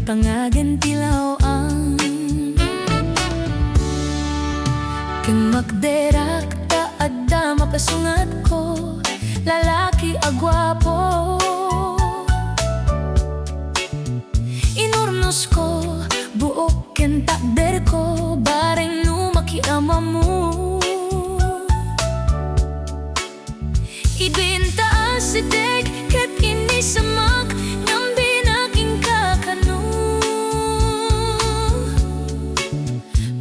pangagan tilaw ang kang magderak ta adda mapasungat ko, lalaki agwapo. Inurnos ko, buok ken takder ko, bareng lumaki ama mo. Ibinta asideg ket inisamak ng binaking kakano.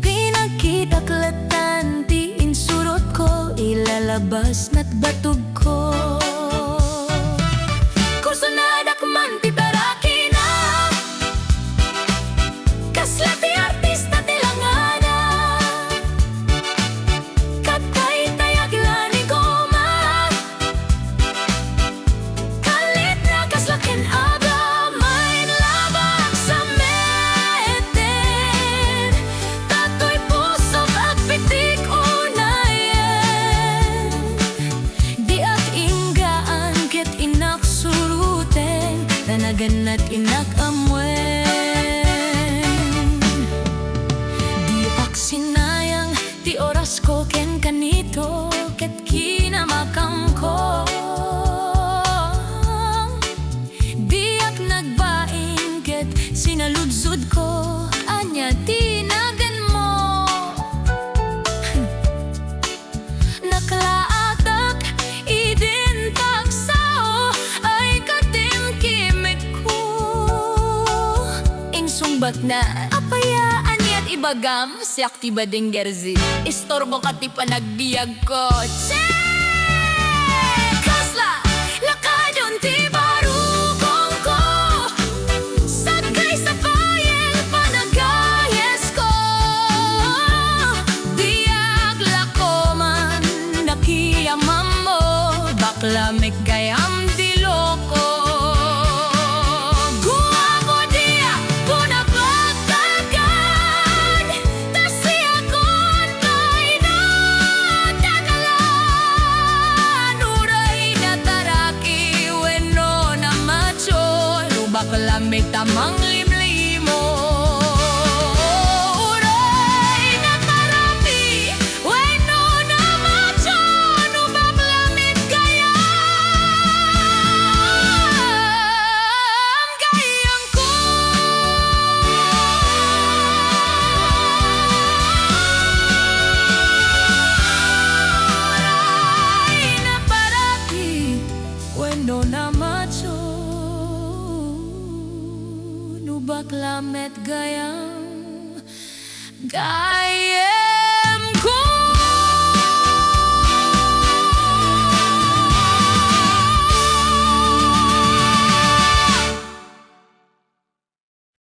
Pinagkitaklatan ti insurot ko, ilalabas na't batog ko. Kurso na dakman ti baraki na, kasla ti artista ti langana. Katay tayag lani goma, kalit na kasla ken aga, main labak sa meter. Tatoy puso agpitik unayen, di at inggaan ket inaksuruten, tanagan at inakamwen. Di sinayang ti oras ko ken kanito, ket kinamakam ko. Di ak nagbaing ket sinaludsod ko, anya tinagan mo. Naklaatak idin tagsao, ay katimkimik ko. Insungbat na apayaan niya't ibagam, siyak ti bading gerzi, istorbo ka ti panagbiag ko. Check! Kasla, lakadon ti barukong ko, sagay sa payel panagayes ko. Diag lako man nakiyamam mo, Bakla Met Gayam di loko. Guwapo dia punapatagan, tasi akon kay natagalan. Uray na taraki wenno na macho, Bakla Met tamang